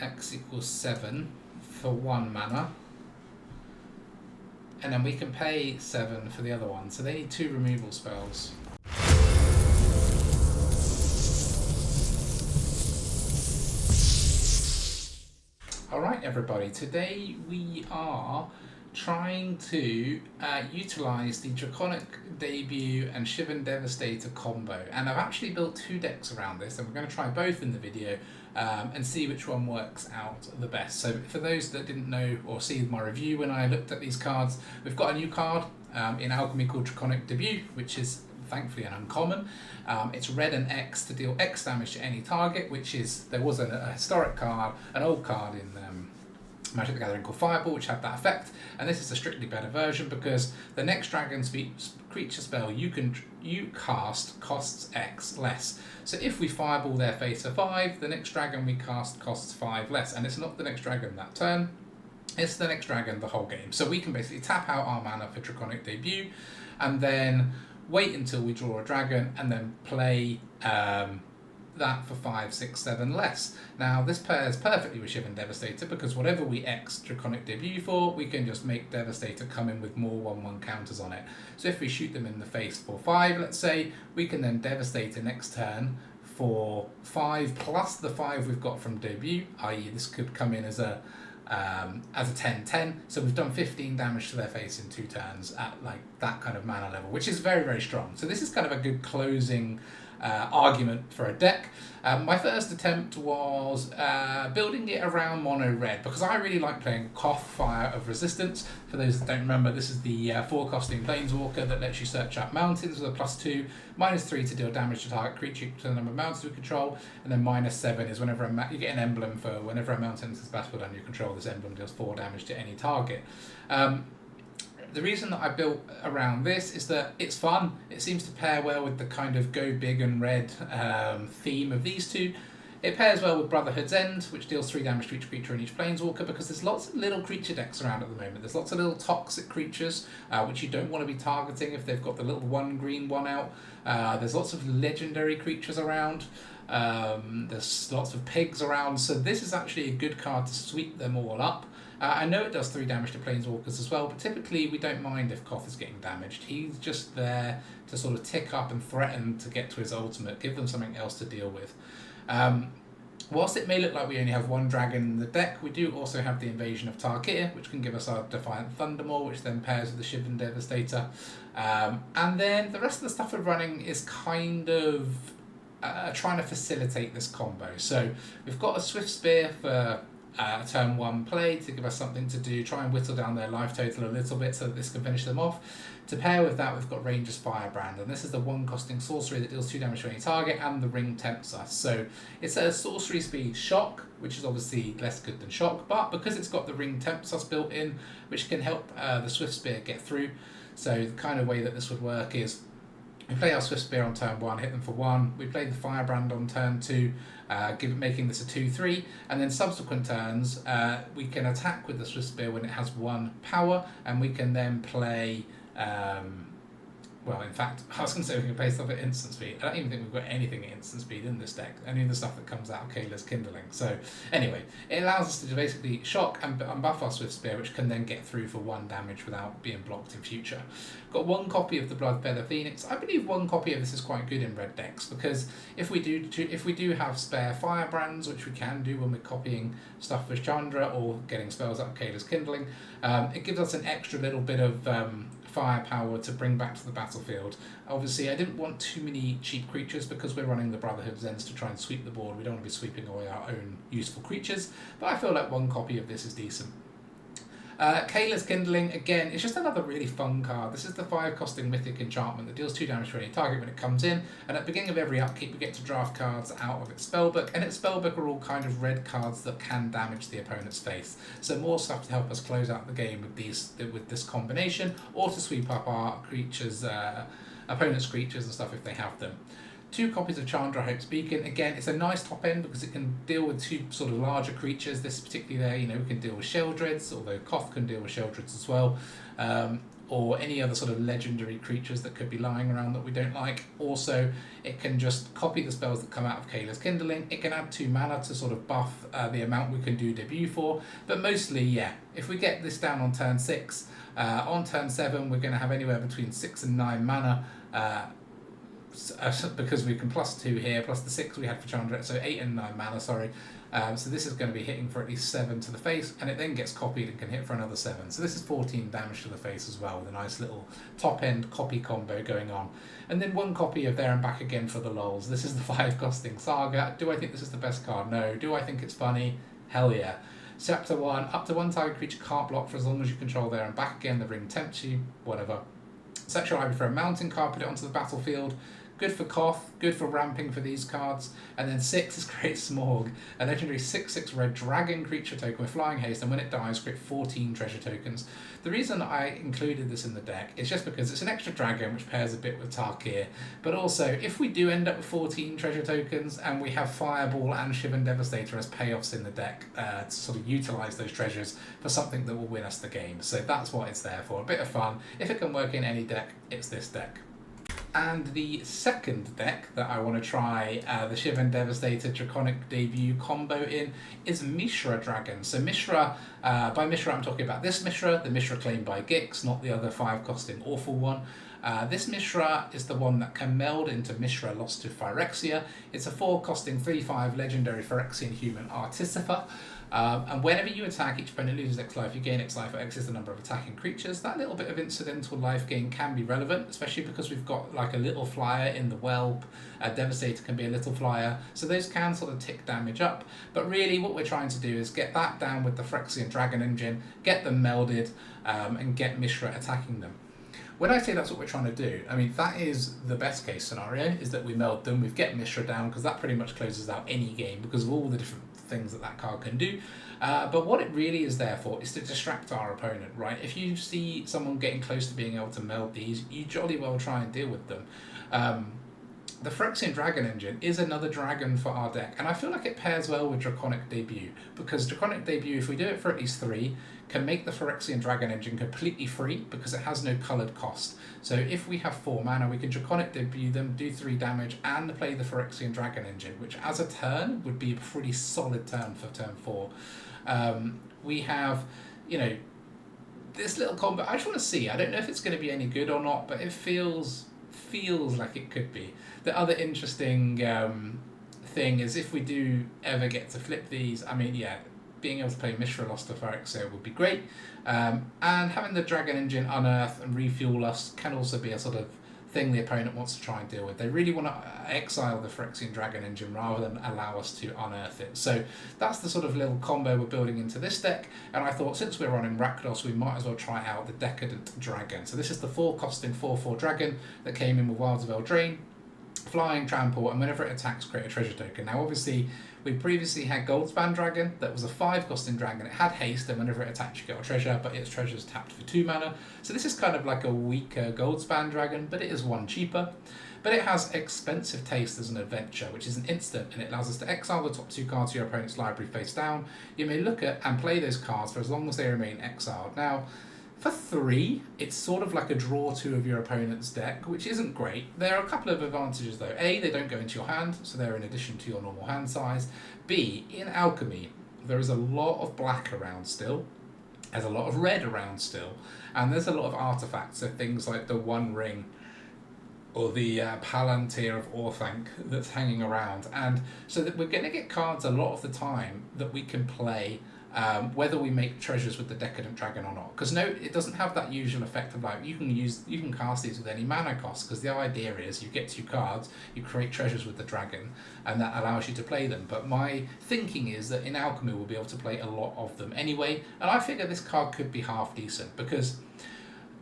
X equals 7 for 1 mana. And then we can pay 7 for the other one. So they need 2 removal spells. Alright everybody, today we are trying to utilise the Draconic Debut and Shivan Devastator combo, and I've actually built 2 decks around this, and we're going to try both in the video and see which one works out the best. So for those that didn't know or see my review when I looked at these cards, we've got a new card in Alchemy called Draconic Debut, which is thankfully an uncommon. It's red and X to deal X damage to any target, which is, there was a historic card, an old card in Magic the Gathering called Fireball, which had that effect, and this is a strictly better version because the next dragon creature spell you cast costs X less. So if we Fireball their face for 5, the next dragon we cast costs 5 less, and it's not the next dragon that turn, it's the next dragon the whole game. So we can basically tap out our mana for Draconic Debut, and then wait until we draw a dragon, and then play that for 5, 6, 7 less. Now this pairs perfectly with Shivan Devastator because whatever we X Draconic Debut for, we can just make Devastator come in with more 1/1 counters on it. So if we shoot them in the face for 5, let's say, we can then Devastator next turn for 5 plus the 5 we've got from Debut, i.e. this could come in as a 10-10, so we've done 15 damage to their face in 2 turns at like that kind of mana level, which is very, very strong. So this is kind of a good closing argument for a deck. My first attempt was building it around mono red because I really like playing Koth, Fire of Resistance. For those that don't remember, this is the 4-costing Planeswalker that lets you search out mountains with a +2, -3 to deal damage to target creature to the number of mountains we control, and then -7 is whenever you get an emblem for whenever a mountain is battled under your control, this emblem deals 4 damage to any target. The reason that I built around this is that it's fun. It seems to pair well with the kind of go big and red theme of these two. It pairs well with Brotherhood's End, which deals 3 damage to each creature in each Planeswalker, because there's lots of little creature decks around at the moment. There's lots of little toxic creatures, which you don't want to be targeting if they've got the little 1 green 1 out. There's lots of legendary creatures around. There's lots of pigs around, so this is actually a good card to sweep them all up. I know it does 3 damage to Planeswalkers as well, but typically we don't mind if Koth is getting damaged. He's just there to sort of tick up and threaten to get to his ultimate, give them something else to deal with. Whilst it may look like we only have 1 dragon in the deck, we do also have the Invasion of Tarkir, which can give us our Defiant Thundermaw, which then pairs with the Shivan Devastator. And then the rest of the stuff we're running is kind of trying to facilitate this combo. So we've got a Swiftspear for turn 1 play to give us something to do, try and whittle down their life total a little bit so that this can finish them off. To pair with that, we've got Ranger's Firebrand, and this is the 1-costing sorcery that deals 2 damage to any target, and the ring tempts us. So it's a sorcery speed shock, which is obviously less good than shock, but because it's got the ring tempts us built in, which can help the Swiftspear get through. So the kind of way that this would work is we play our Swiftspear on turn 1, hit them for 1. We play the Firebrand on turn 2, making this a 2-3. And then subsequent turns, we can attack with the Swiftspear when it has 1 power, and we can then play... well, in fact, I was going to say we can play stuff at instant speed. I don't even think we've got anything at instant speed in this deck. Only the stuff that comes out of Kayla's Kindling. So, anyway, it allows us to basically shock and buff our Swiftspear, which can then get through for 1 damage without being blocked in future. Got 1 copy of the Bloodfeather Phoenix. I believe 1 copy of this is quite good in red decks, because if we do have spare Firebrands, which we can do when we're copying stuff for Chandra or getting spells out of Kayla's Kindling, it gives us an extra little bit of firepower to bring back to the battlefield. Obviously, I didn't want too many cheap creatures because we're running the Brotherhood's Ends to try and sweep the board. We don't want to be sweeping away our own useful creatures, but I feel like 1 copy of this is decent. Kayla's Kindling, again, it's just another really fun card. This is the 5-costing mythic enchantment that deals 2 damage to any target when it comes in, and at the beginning of every upkeep we get to draft cards out of its spellbook, and its spellbook are all kind of red cards that can damage the opponent's face. So more stuff to help us close out the game with this combination, or to sweep up our creatures, opponent's creatures and stuff if they have them. 2 copies of Chandra, Hope's Beacon. Again, it's a nice top end because it can deal with 2 sort of larger creatures. This particularly there, we can deal with Sheoldreds, although Koth can deal with Sheoldreds as well. or any other sort of legendary creatures that could be lying around that we don't like. Also, it can just copy the spells that come out of Kayla's Kindling. It can add 2 mana to sort of buff the amount we can do debut for, but mostly, yeah, if we get this down on turn 6, on turn 7 we're going to have anywhere between 6 and 9 mana, because we can +2 here, plus the 6 we had for Chandra, so 8 and 9 mana, sorry. So this is going to be hitting for at least 7 to the face, and it then gets copied and can hit for another 7. So this is 14 damage to the face as well, with a nice little top-end copy combo going on. And then 1 copy of There and Back Again for the lols. This is the 5-costing Saga. Do I think this is the best card? No. Do I think it's funny? Hell yeah. Chapter 1, up to 1 target creature can't block for as long as you control There and Back Again. The ring tempts you, whatever. Set your library for a mountain card, put it onto the battlefield. Good for Koth, good for ramping for these cards. And then 6 is Great Smorg, a legendary 6/6 red dragon creature token with flying haste, and when it dies, create 14 treasure tokens. The reason I included this in the deck is just because it's an extra dragon which pairs a bit with Tarkir, but also if we do end up with 14 treasure tokens and we have Fireball and Shivan Devastator as payoffs in the deck to sort of utilise those treasures for something that will win us the game. So that's what it's there for, a bit of fun. If it can work in any deck, it's this deck. And the second deck that I want to try the Shivan Devastator Draconic Debut combo in is Mishra Dragon. So Mishra, by Mishra I'm talking about this Mishra, the Mishra claimed by Gix, not the other 5-costing awful one. This Mishra is the one that can meld into Mishra Lost to Phyrexia. It's a 4-costing 3/5 legendary Phyrexian human Artificer. And whenever you attack, each opponent loses X life, you gain X life, or X is the number of attacking creatures. That little bit of incidental life gain can be relevant, especially because we've got like a little flyer in the Whelp. Devastator can be a little flyer, so those can sort of tick damage up. But really what we're trying to do is get that down with the Phyrexian Dragon engine, get them melded, and get Mishra attacking them. When I say that's what we're trying to do, I mean, that is the best case scenario, is that we meld them, we get Mishra down, because that pretty much closes out any game because of all the different things that card can do. But what it really is there for is to distract our opponent, right? If you see someone getting close to being able to meld these, you jolly well try and deal with them. The Phyrexian Dragon engine is another dragon for our deck, and I feel like it pairs well with Draconic Debut, because Draconic Debut, if we do it for at least 3, can make the Phyrexian Dragon engine completely free because it has no coloured cost. So if we have 4 mana, we can Draconic Debut them, do 3 damage, and play the Phyrexian Dragon engine, which as a turn would be a pretty solid turn for turn 4. We have, you know, this little combo. I just want to see. I don't know if it's going to be any good or not, but it feels like it could be. The other interesting thing is if we do ever get to flip these, I mean, yeah, being able to play Mishra Lost to Phyrexia would be great. And having the Dragon engine unearth and refuel us can also be a sort of thing the opponent wants to try and deal with. They really want to exile the Phyrexian Dragon engine rather than allow us to unearth it. So that's the sort of little combo we're building into this deck, and I thought since we're running Rakdos, we might as well try out the Decadent Dragon. So this is the 4-costing 4/4 dragon that came in with Wilds of Eldraine, flying, trample, and whenever it attacks, create a treasure token. Now obviously we previously had Goldspan Dragon that was a 5-costing dragon. It had haste, and whenever it attacked you get a treasure, but its treasure's tapped for 2 mana. So this is kind of like a weaker Goldspan Dragon, but it is 1 cheaper. But it has Expensive Taste as an adventure, which is an instant, and it allows us to exile the top 2 cards of your opponent's library face down. You may look at and play those cards for as long as they remain exiled. Now, for 3, it's sort of like a draw 2 of your opponent's deck, which isn't great. There are a couple of advantages though. A, they don't go into your hand, so they're in addition to your normal hand size. B, in Alchemy, there is a lot of black around still, there's a lot of red around still, and there's a lot of artifacts, so things like the One Ring, or the Palantir of Orthanc that's hanging around. And so that we're going to get cards a lot of the time that we can play whether we make treasures with the Decadent Dragon or not. Because no, it doesn't have that usual effect of like, you can cast these with any mana cost, because the idea is you get 2 cards, you create treasures with the dragon, and that allows you to play them. But my thinking is that in Alchemy we'll be able to play a lot of them anyway, and I figure this card could be half decent, because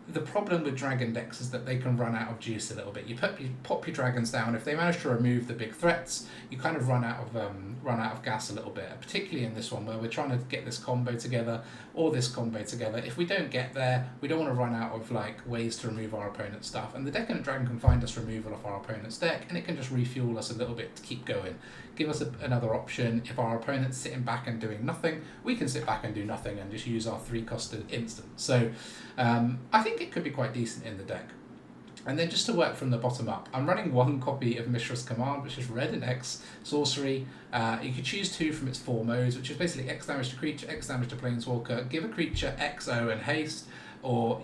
the problem with dragon decks is that they can run out of juice a little bit. You pop your dragons down. If they manage to remove the big threats, you kind of run out of gas a little bit. Particularly in this one where we're trying to get this combo together or this combo together. If we don't get there, we don't want to run out of like ways to remove our opponent's stuff. And the Decadent Dragon can find us removal of our opponent's deck, and it can just refuel us a little bit to keep going. give us another option. If our opponent's sitting back and doing nothing, we can sit back and do nothing and just use our 3-costed instant. So I think it could be quite decent in the deck. And then just to work from the bottom up, I'm running 1 copy of Mishra's Command, which is red and X sorcery. You could choose 2 from its 4 modes, which is basically X damage to creature, X damage to planeswalker, give a creature XO and haste, or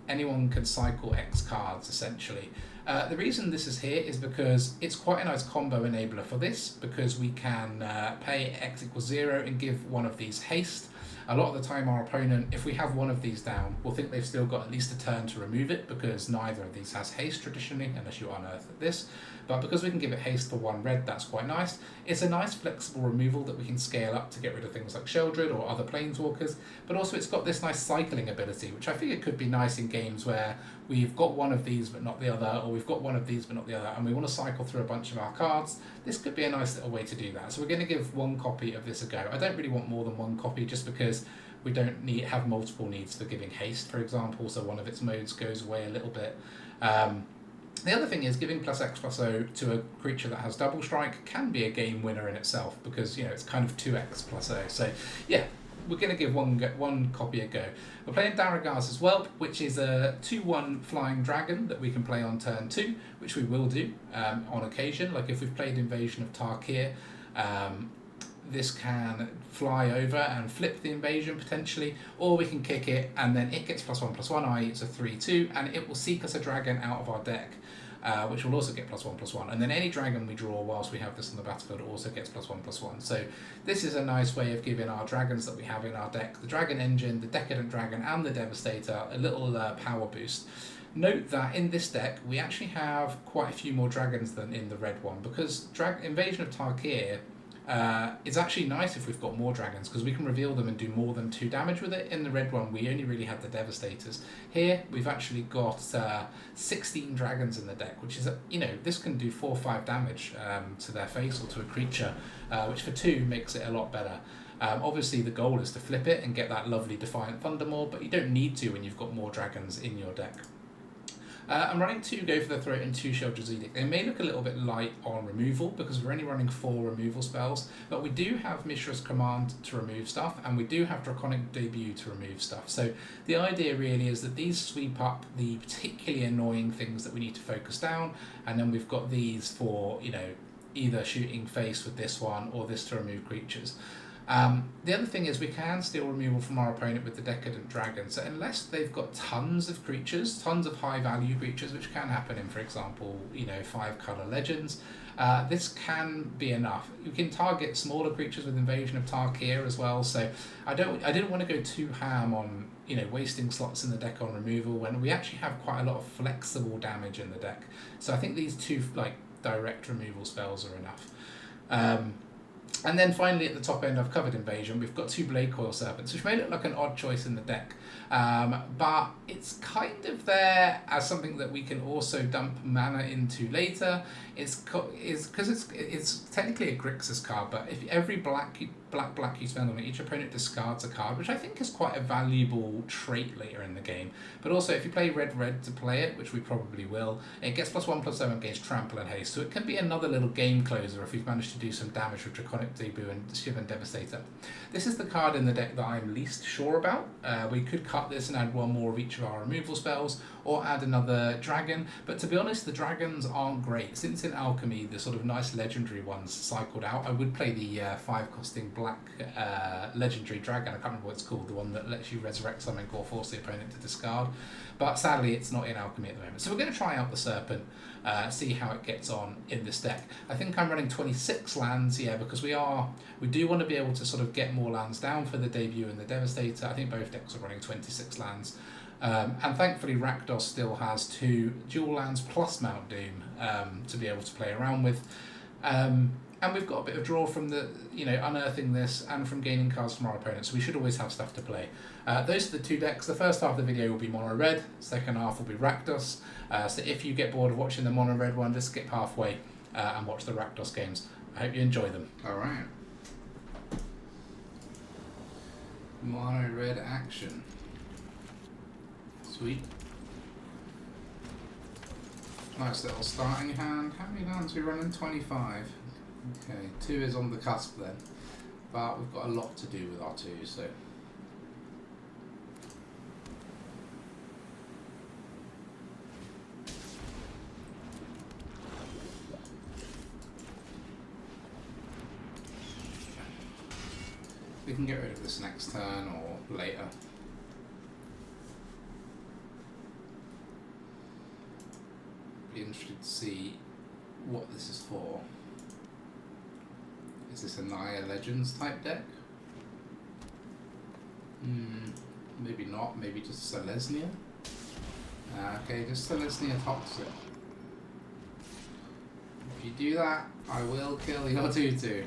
anyone can cycle X cards essentially. The reason this is here is because it's quite a nice combo enabler for this, because we can pay X = 0 and give one of these haste. A lot of the time our opponent, if we have one of these down, will think they've still got at least a turn to remove it, because neither of these has haste traditionally, unless you unearth this. But because we can give it haste for 1 red, that's quite nice. It's a nice flexible removal that we can scale up to get rid of things like Sheoldred or other planeswalkers, but also it's got this nice cycling ability, which I think it could be nice in games where we've got one of these but not the other, or we've got one of these but not the other, and we want to cycle through a bunch of our cards. This could be a nice little way to do that. So we're going to give 1 copy of this a go. I don't really want more than 1 copy, just because we don't have multiple needs for giving haste, for example, so one of its modes goes away a little bit. The other thing is giving +X+O to a creature that has double strike can be a game winner in itself, because it's kind of 2X+O. So yeah, we're going to give one copy a go. We're playing Darigaaz as Whelp, which is a 2/1 flying dragon that we can play on turn 2, which we will do on occasion. Like if we've played Invasion of Tarkir, this can fly over and flip the invasion potentially, or we can kick it and then it gets +1/+1, i.e. it's a 3/2, and it will seek us a dragon out of our deck, which will also get +1/+1, and then any dragon we draw whilst we have this on the battlefield also gets +1/+1. So this is a nice way of giving our dragons that we have in our deck, the Dragon Engine, the Decadent Dragon and the Devastator, a little power boost. Note that in this deck we actually have quite a few more dragons than in the red one, because Invasion of Tarkir it's actually nice if we've got more dragons, because we can reveal them and do more than 2 damage with it. In the red one we only really had the Devastators. Here we've actually got 16 dragons in the deck, which is this can do 4 or 5 damage to their face or to a creature, which for 2 makes it a lot better. Obviously the goal is to flip it and get that lovely Defiant Thundermaw, but you don't need to when you've got more dragons in your deck. I'm running 2 Go for the Throat and 2 Sheoldred's Edict. They may look a little bit light on removal because we're only running 4 removal spells, but we do have Mishra's Command to remove stuff, and we do have Draconic Debut to remove stuff. So the idea really is that these sweep up the particularly annoying things that we need to focus down, and then we've got these for, either shooting face with this one or this to remove creatures. The other thing is we can steal removal from our opponent with the Decadent Dragon, so unless they've got tons of creatures, tons of high value creatures, which can happen in, for example, 5-colour legends, this can be enough. You can target smaller creatures with Invasion of Tarkir as well, so I didn't want to go too ham on wasting slots in the deck on removal when we actually have quite a lot of flexible damage in the deck. So I think these 2 direct removal spells are enough. And then finally at the top end, I've covered Invasion. We've got 2 Bladecoil Serpents, which may look like an odd choice in the deck, but it's kind of there as something that we can also dump mana into later. It's because it's technically a Grixis card, but if every black you spend on it, each opponent discards a card, which I think is quite a valuable trait later in the game. But also if you play red to play it, which we probably will, it gets +1/+7 against Trample and Haste, so it can be another little game closer if we've managed to do some damage with Draconic Debut and Shivan Devastator. This is the card in the deck that I'm least sure about. We could cut this and add 1 more of each of our removal spells, or add another dragon, but to be honest the dragons aren't great. Since in Alchemy the sort of nice legendary ones cycled out, I would play the 5-costing black legendary dragon. I can't remember what it's called, the one that lets you resurrect something or force the opponent to discard, but sadly it's not in Alchemy at the moment. So we're going to try out the Serpent, see how it gets on in this deck. I think I'm running 26 lands, because we do want to be able to sort of get more lands down for the Debut and the Devastator. I think both decks are running 26 lands. And thankfully Rakdos still has 2 dual lands plus Mount Doom to be able to play around with. And we've got a bit of draw from the, unearthing this and from gaining cards from our opponents, so we should always have stuff to play. Those are the 2 decks. The first half of the video will be mono red, second half will be Rakdos. So if you get bored of watching the mono red one, just skip halfway and watch the Rakdos games. I hope you enjoy them. Alright. Mono red action. Sweet. Nice little starting hand. How many lands are we running? 25. Okay, 2 is on the cusp then, but we've got a lot to do with our 2, so. We can get rid of this next turn or later. Be interested to see what this is for. Is this a Naya Legends type deck? Maybe not, maybe just Selesnya? Okay, just Selesnya Toxic. If you do that, I will kill your 2/2.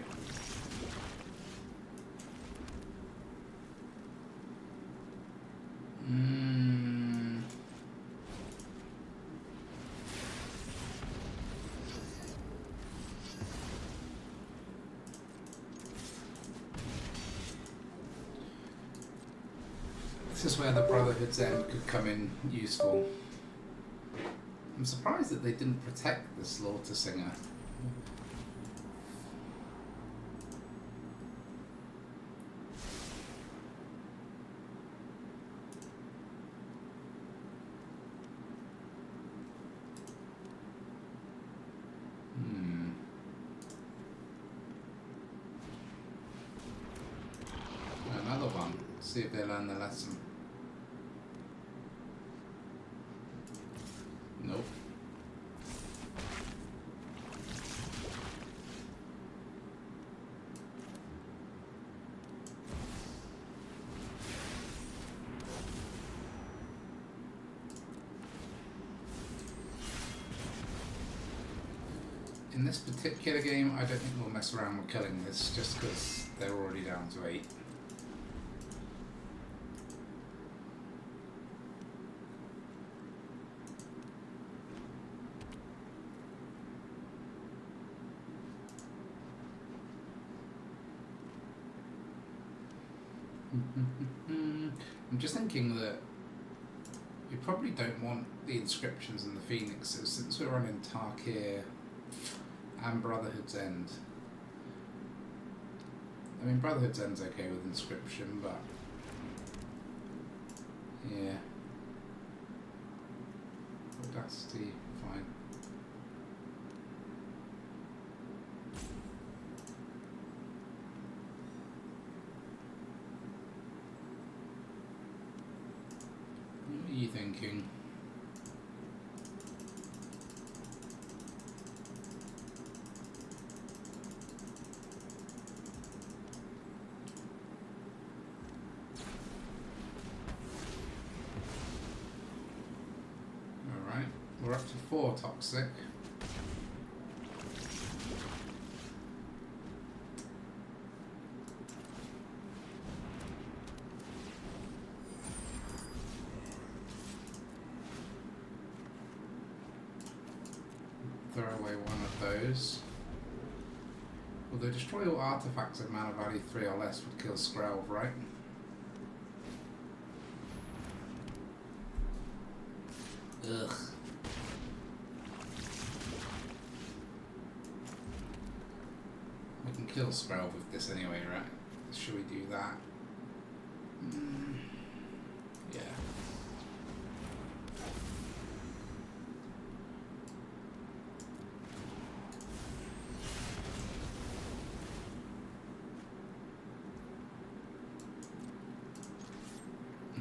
This is where the Brotherhood's End could come in useful. I'm surprised that they didn't protect the Slaughter Singer. Another one. See if they learn the lesson. Nope. In this particular game, I don't think we'll mess around with killing this just because they're already down to 8. I'm just thinking that we probably don't want the inscriptions and the phoenixes since we're running Tarkir and Brotherhood's End. I mean, Brotherhood's End's okay with inscription, but yeah, Audacity, fine. What are you thinking? Alright, we're up to 4 toxic. Throw away one of those. Although destroy all artifacts of mana value 3 or less would kill Skrelv, right? Ugh. We can kill Skrelv with this anyway, right? Should we do that? Yeah.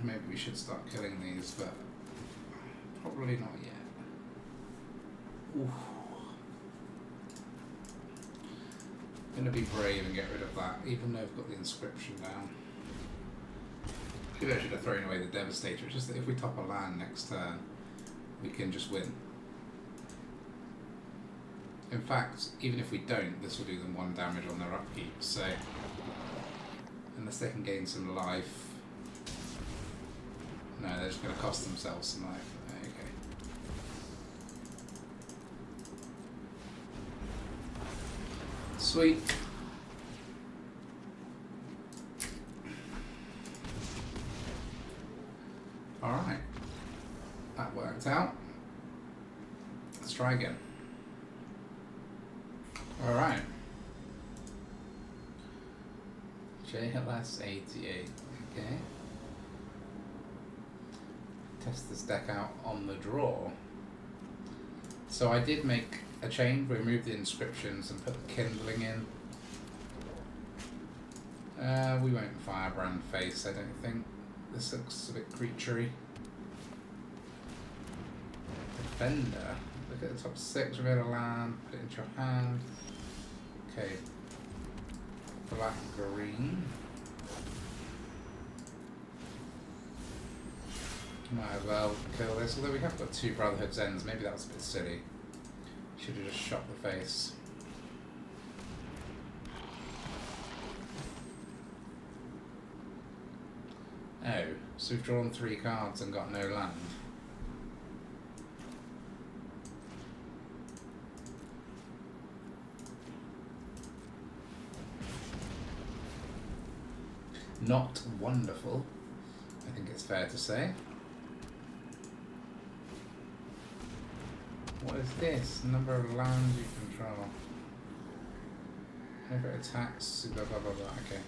Maybe we should start killing these, but probably not yet. Oof. I'm gonna be brave and get rid of that, even though I've got the inscription down. Maybe I should have thrown away the Devastator. It's just that if we top a land next turn, we can just win. In fact, even if we don't, this will do them 1 damage on their upkeep, so unless they can gain some life. No, they're just going to cost themselves some life. Okay. Sweet. Alright. That worked out. Let's try again. Alright. JLS 88. Okay. Test this deck out on the draw. So I did make a change, remove the inscriptions and put the Kindling in. We won't Firebrand face, I don't think. This looks a bit creaturey. Defender. Look at the top 6, reveal a land, put it into your hand. Okay. Black green. Might as well kill this, although we have got 2 Brotherhood's ends, maybe that was a bit silly. Should have just shot the face. Oh, so we've drawn 3 cards and got no land. Not wonderful, I think it's fair to say. What is this? Number of lands you control. If it attacks, blah blah blah blah. Okay.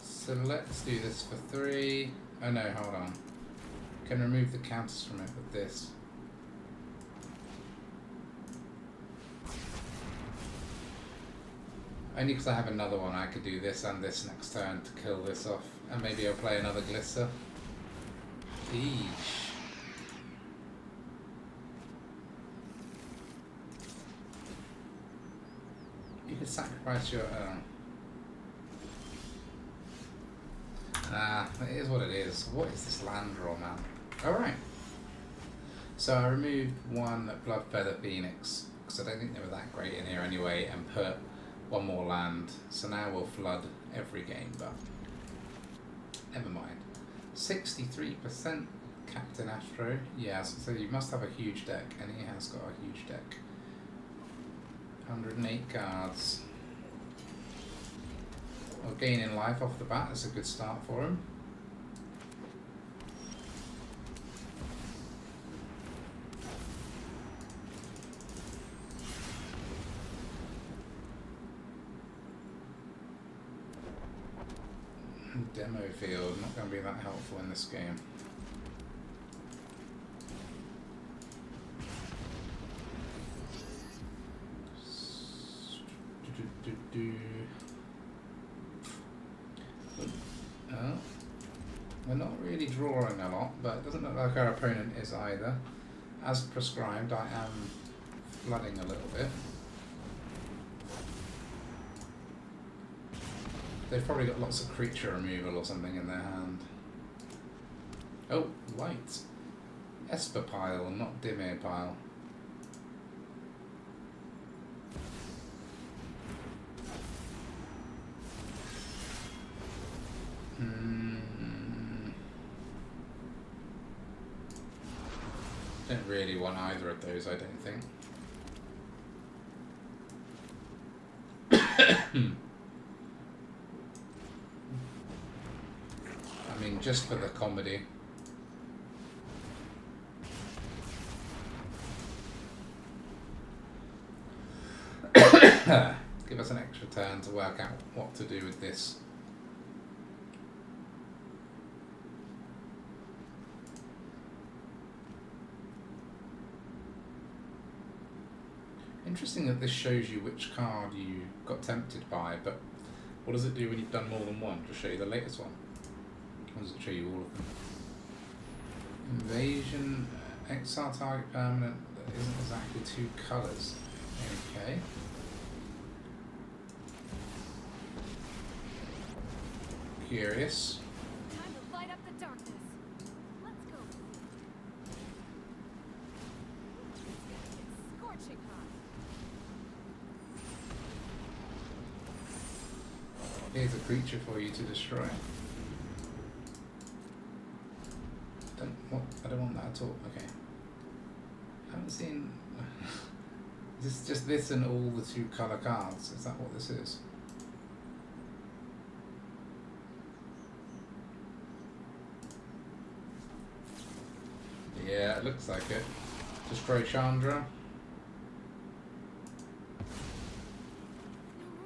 So let's do this for 3. Oh no, hold on. Can remove the counters from it with this. Only because I have another one, I could do this and this next turn to kill this off. And maybe I'll play another Glister. Eesh. You could sacrifice your... it is what it is. What is this land draw, man? Alright. So I removed 1 Bloodfeather Phoenix, because I don't think they were that great in here anyway, and put 1 more land. So now we'll flood every game, but never mind. 63% Captain Astro. Yeah, so you must have a huge deck, and he has got a huge deck. 108 cards. Well, gaining life off the bat is a good start for him. Demo field, not going to be that helpful in this game. We're not really drawing a lot, but it doesn't look like our opponent is either. As prescribed, I am flooding a little bit. They've probably got lots of creature removal or something in their hand. Oh, white. Esper pile, not Dimir pile. Don't really want either of those, I don't think. I mean, just for the comedy. Give us an extra turn to work out what to do with this. Interesting that this shows you which card you got tempted by, but what does it do when you've done more than one? Just show you the latest one. Or does it show you all of them? Invasion, exile target permanent that isn't exactly 2 colours. Okay. Curious. Time to light up the darkness. Let's go. It's scorching hot. Here's a creature for you to destroy. I don't want that at all. Okay. I haven't seen... Is this just this and all the 2 colour cards? Is that what this is? Yeah, it looks like it. Destroy Chandra. No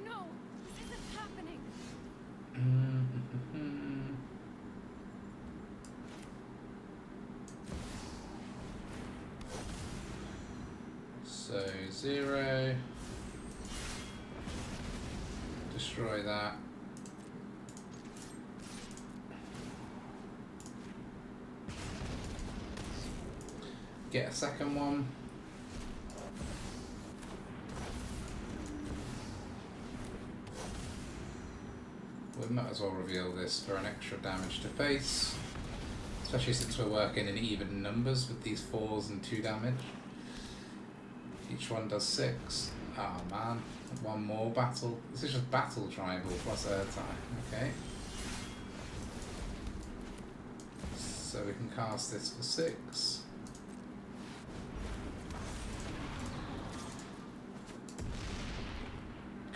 0. Destroy that. Get a second one. We might as well reveal this for an extra damage to face. Especially since we're working in even numbers with these 4s and 2 damage. Each one does 6. Oh man, one more battle. This is just battle triangle plus airtime. Okay. So we can cast this for 6.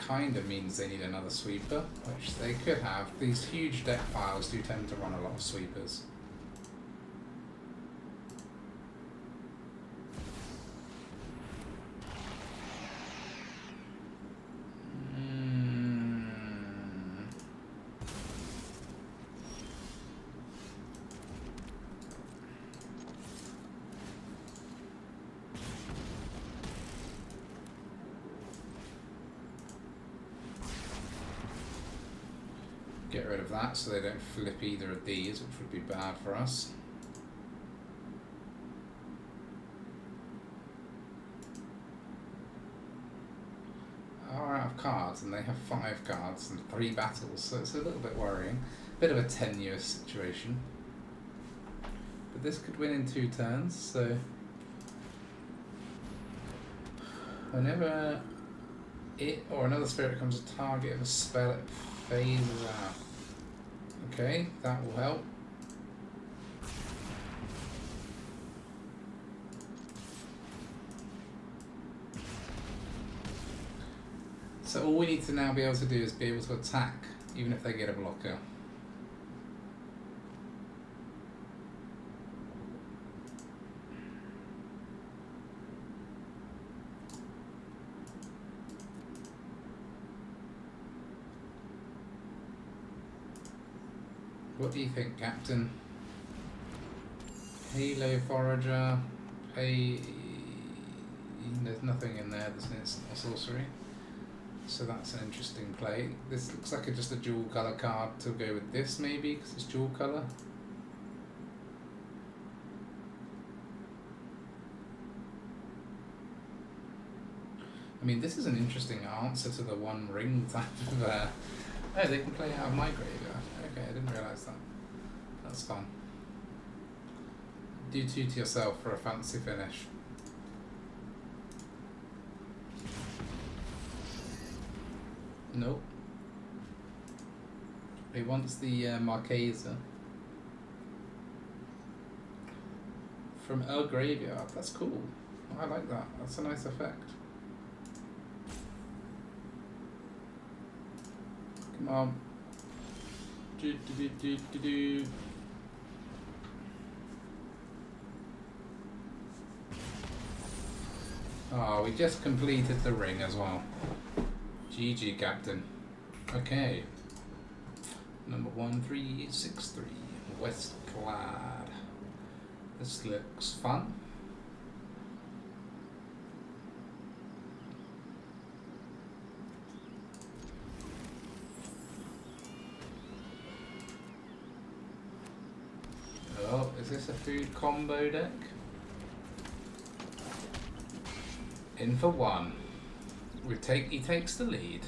Kind of means they need another sweeper, which they could have. These huge deck piles do tend to run a lot of sweepers. Get rid of that so they don't flip either of these, which would be bad for us. Are out of cards, and they have 5 cards and 3 battles, so it's a little bit worrying. Bit of a tenuous situation. But this could win in 2 turns, so whenever it or another spirit becomes a target of a spell, it phases out. Okay, that will help. So all we need to now be able to do is be able to attack, even if they get a blocker. What do you think, Captain? Halo Forager. Hey, there's nothing in there that's an instant or sorcery. So that's an interesting play. This looks like just a dual colour card to go with this, maybe, because it's dual colour. I mean, this is an interesting answer to the one ring type of. Oh, they can play out of my graveyard. Okay, I didn't realise that. That's fun. Do 2 to yourself for a fancy finish. Nope. He wants the Marquesa from a graveyard. That's cool. I like that. That's a nice effect. Come on. Do. Oh, we just completed the ring as well. GG, Captain. Okay. Number 1363, Westclad. This looks fun. Oh, is this a food combo deck? In for 1. He takes the lead.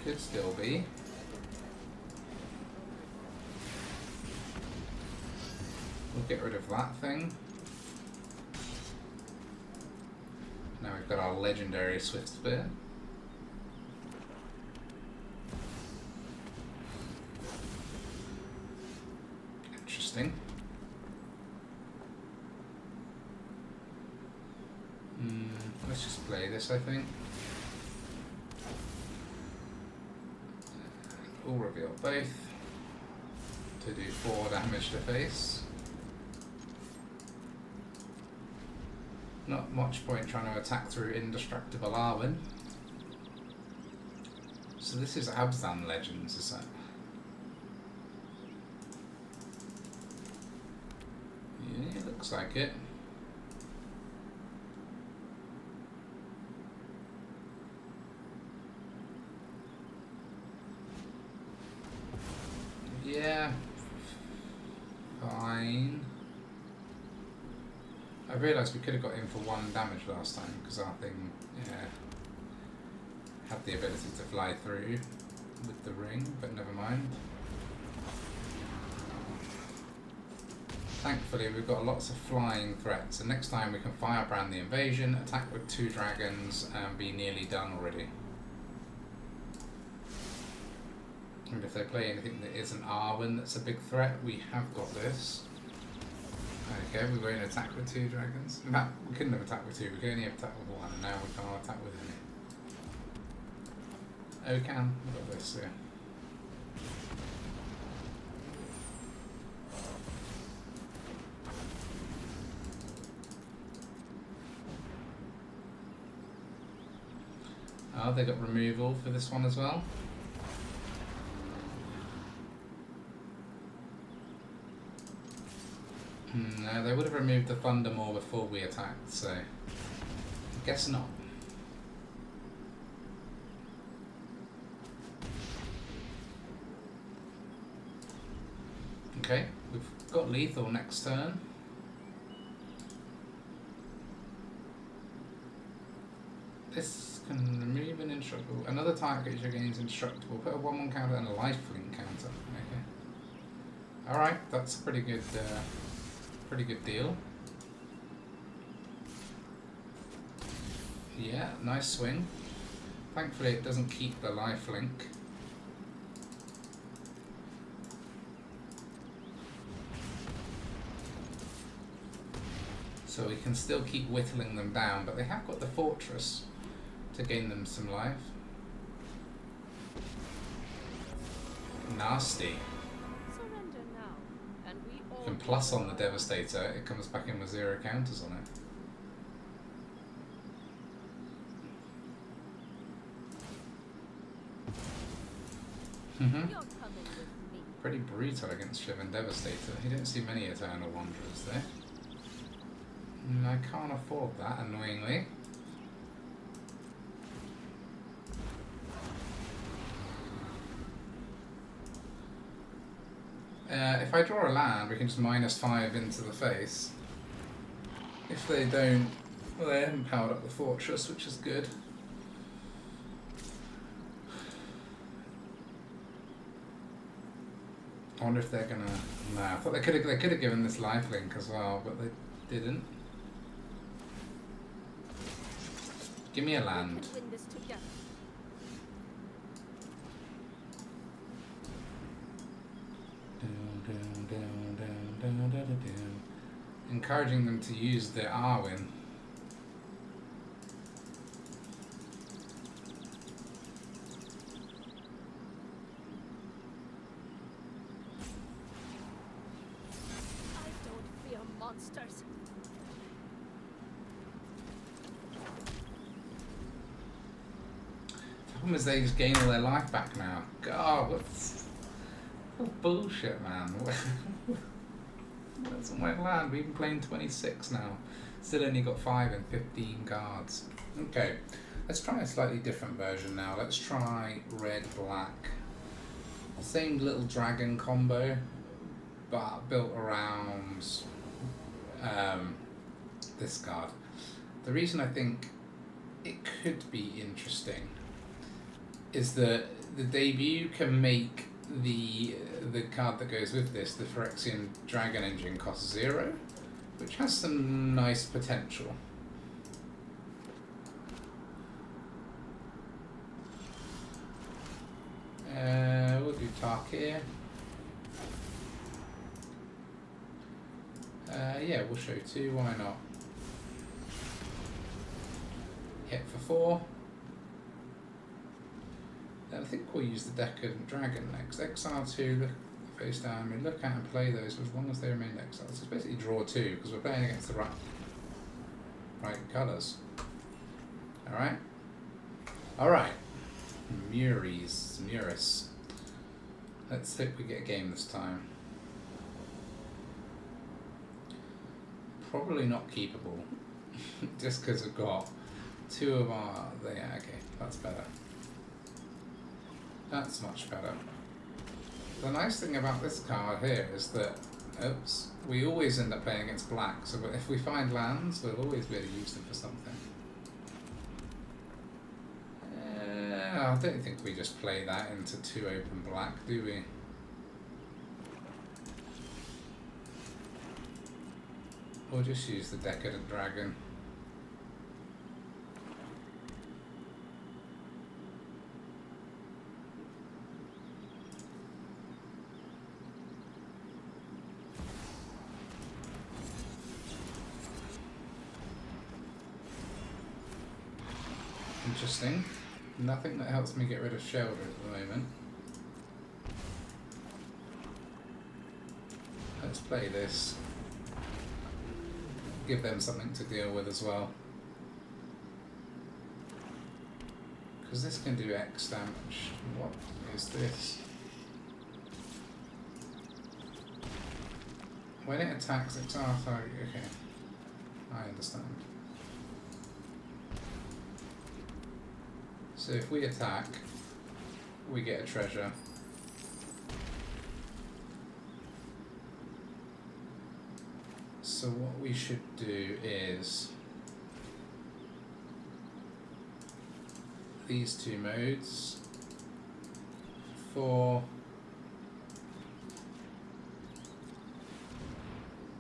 Could still be. We'll get rid of that thing. Now we've got our legendary Swiftspear. Interesting. Let's just play this, I think. We'll reveal both to do 4 damage to face. Not much point trying to attack through Indestructible Arwen. So this is Abzan Legends, is that? It looks like it. Yeah. Fine. I realised we could have got in for 1 damage last time because our thing had the ability to fly through with the ring, but never mind. Thankfully we've got lots of flying threats, and next time we can Firebrand the invasion, attack with 2 dragons and be nearly done already. And if they play anything that isn't Arwen that's a big threat, we have got this. Okay, we won't attack with 2 dragons. In fact, we couldn't have attacked with 2, we could only have attacked with 1, and now we can't attack with any. Oh, we can. We've got this, yeah. Oh, they got removal for this one as well. No, they would have removed the Thunder Maw before we attacked, so I guess not. Okay, we've got lethal next turn. This can remove an indestructible. Another target creature gains indestructible. Put a 1/1 counter and a lifelink counter. Okay. Alright, that's a pretty good deal. Yeah, nice swing. Thankfully it doesn't keep the lifelink. So we can still keep whittling them down, but they have got the fortress to gain them some life. Nasty. Surrender now, and we all You can plus on the Devastator, it comes back in with 0 counters on it. You're coming with me. Pretty brutal against Shivan Devastator. You don't see many Eternal Wanderers there. I can't afford that, annoyingly. If I draw a land, we can just -5 into the face. If they don't, well, they haven't powered up the fortress, which is good. I wonder if they're gonna. No, I thought they could have given this lifelink as well, but they didn't. Give me a land. We can win this together. Encouraging them to use their Arwen. I don't fear monsters. The problem is they just gain all their life back now. God, what's bullshit, man. That's on my land. We've been playing 26 now. Still only got 5 and 15 guards. Okay, let's try a slightly different version now. Let's try red-black. Same little dragon combo, but built around this card. The reason I think it could be interesting is that the debut can make the card that goes with this, the Phyrexian Dragon Engine, costs 0, which has some nice potential. We'll do Tarkir. Yeah, we'll show 2, why not? Hit for 4. Then I think we'll use the Decadent Dragon next. Exile 2, look face down, I mean, look at and play those as long as they remain exiled. So it's basically draw 2, because we're playing against the right colours. Alright? Alright. Muris. Let's hope we get a game this time. probably not keepable. Just because we've got two of our... Yeah, okay, that's better. That's much better. The nice thing about this card here is that, oops, we always end up playing against black, so if we find lands, we'll always be able to use them for something. I don't think we just play that into 2 open black, do we? We'll just use the Decadent Dragon. Interesting. Nothing that helps me get rid of Sheoldred at the moment. Let's play this. Give them something to deal with as well. Because this can do X damage. What is this? When it attacks its target, okay. I understand. So if we attack, we get a treasure. So what we should do is these 2 modes for...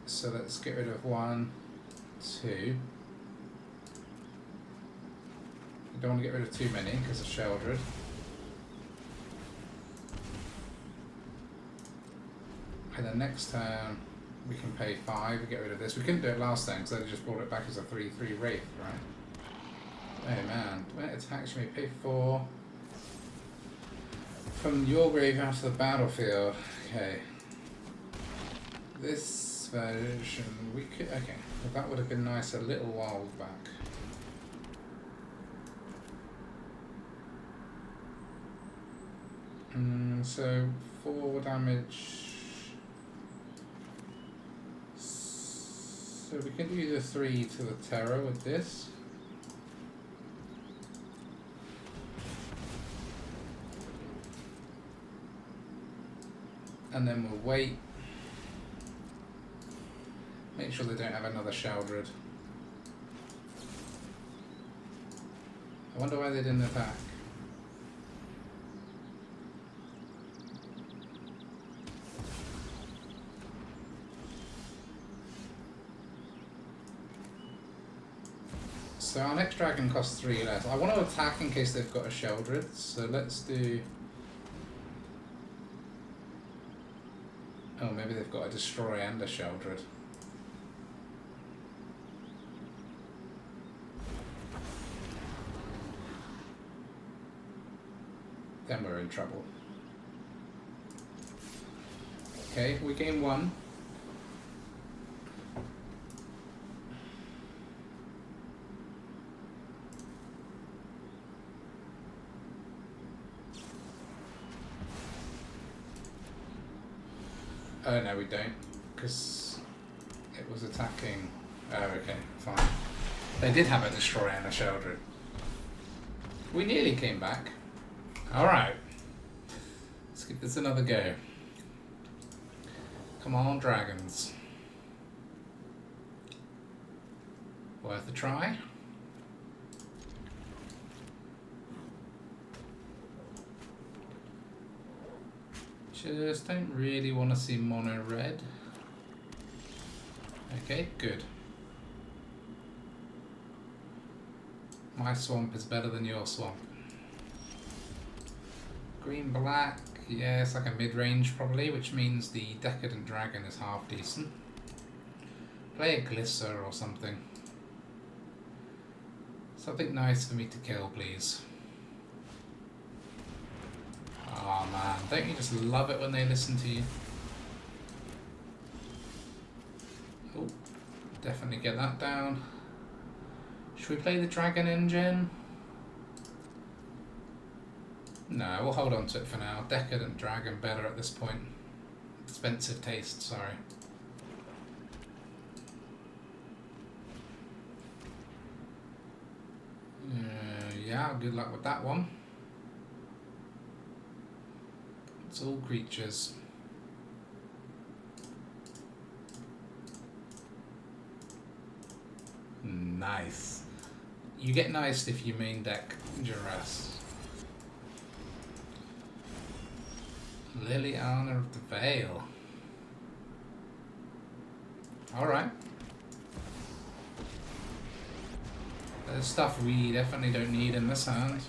So let's get rid of 1, 2. Don't want to get rid of too many because of Sheoldred. And then next turn we can pay 5 to get rid of this. We couldn't do it last time because I just brought it back as a 3/3 Wraith, right? Oh man, when it attacks you, pay 4 from your graveyard to the battlefield. Okay. This version we could. Okay, well, that would have been nice a little while back. So 4 damage. So we can do the 3 to the Terror with this. And then we'll wait. Make sure they don't have another Sheoldred. I wonder why they didn't attack. So our next dragon costs 3 less. I want to attack in case they've got a Sheoldred, so let's do... Oh, maybe they've got a Destroy and a Sheoldred. Then we're in trouble. Okay, we gain 1. Oh no, we don't, because it was attacking. Oh, okay, fine. They did have a Destroyer and a Sheoldred. We nearly came back. Alright. Let's give this another go. Come on, dragons. Worth a try. Just don't really want to see mono red. Okay, good. My swamp is better than your swamp. Green black, yeah, it's like a mid-range probably, which means the Decadent Dragon is half decent. Play a Glisser or something. Something nice for me to kill, please. Oh man, don't you just love it when they listen to you? Oh, definitely get that down. Should we play the Dragon Engine? No, we'll hold on to it for now. Decadent Dragon better at this point. Expensive taste, sorry. wow, good luck with that one. It's all creatures. Nice. You get nice if you main deck Duress. Liliana of the Veil. Alright. There's stuff we definitely don't need in this hand.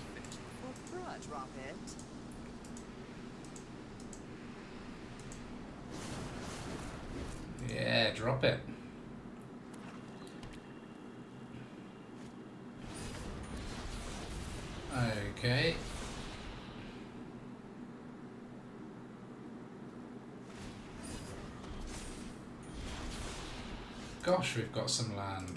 Yeah, drop it. Okay. Gosh, we've got some land.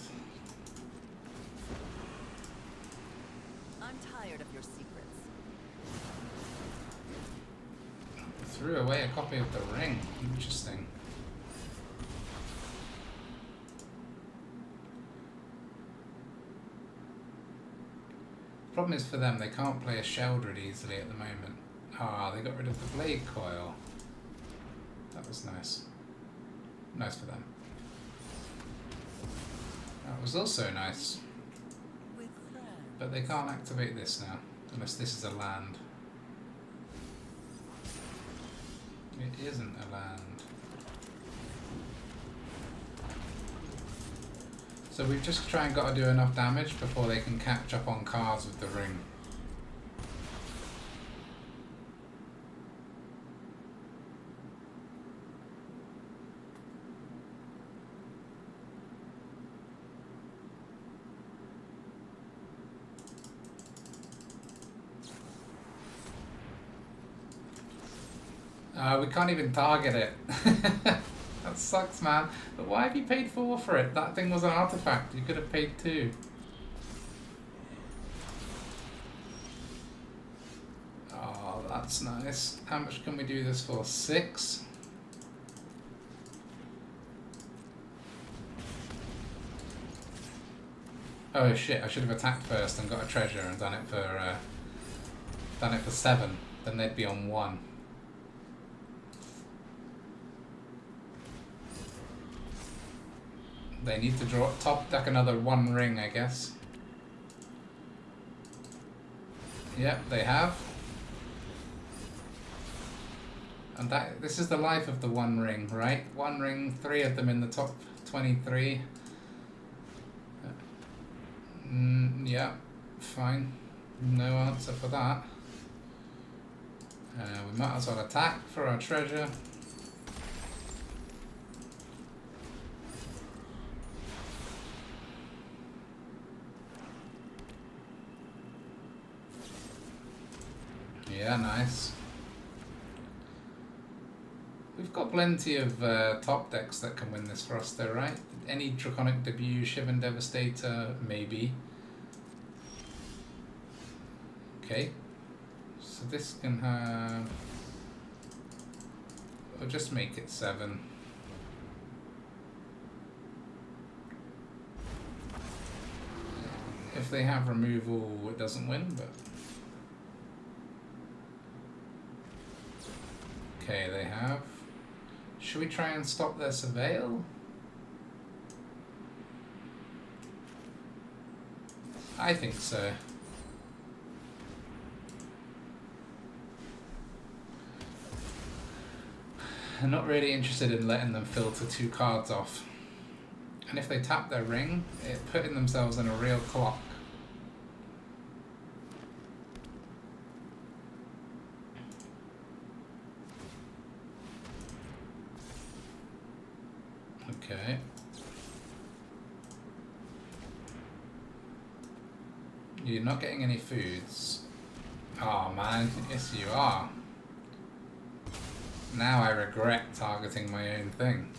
I'm tired of your secrets. Threw away a copy of the ring. Interesting. Problem is for them, they can't play a Sheoldred easily at the moment. Ah, they got rid of the Bladecoil. That was nice. Nice for them. That was also nice. But they can't activate this now, unless this is a land. It isn't a land. So we've just got to do enough damage before they can catch up on cards with the ring. We can't even target it. That sucks, man. But why have you paid 4 for it? That thing was an artifact. You could have paid 2. Oh, that's nice. How much can we do this for? 6? Oh shit! I should have attacked first and got a treasure and done it for 7. Then they'd be on 1. They need to draw top deck another 1 ring, I guess. Yep, they have. And this is the life of the 1 ring, right? 1 ring, 3 of them in the top 23. Yeah, fine. No answer for that. We might as well attack for our treasure. Yeah, nice. We've got plenty of top decks that can win this for us though, right? Any Draconic Debut, Shivan Devastator, maybe. Okay. So this can have... We'll just make it 7. If they have removal, it doesn't win, but... Okay, they have. Should we try and stop their surveil? I think so. I'm not really interested in letting them filter 2 cards off. And if they tap their ring, it's putting themselves in a real clock. Okay. You're not getting any foods. Oh man, yes you are. Now I regret targeting my own thing.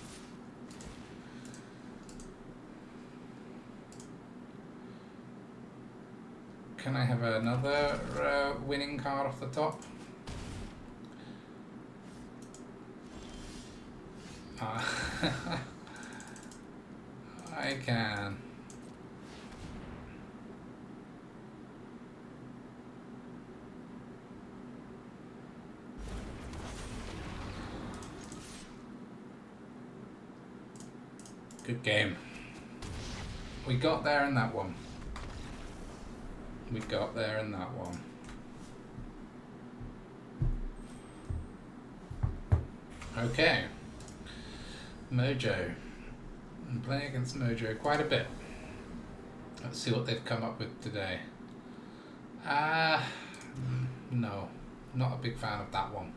Can I have another winning card off the top? I can. Good game. We got there in that one. We got there in that one. Okay. Mojo. I'm playing against Mojo quite a bit. Let's see what they've come up with today. No. Not a big fan of that one.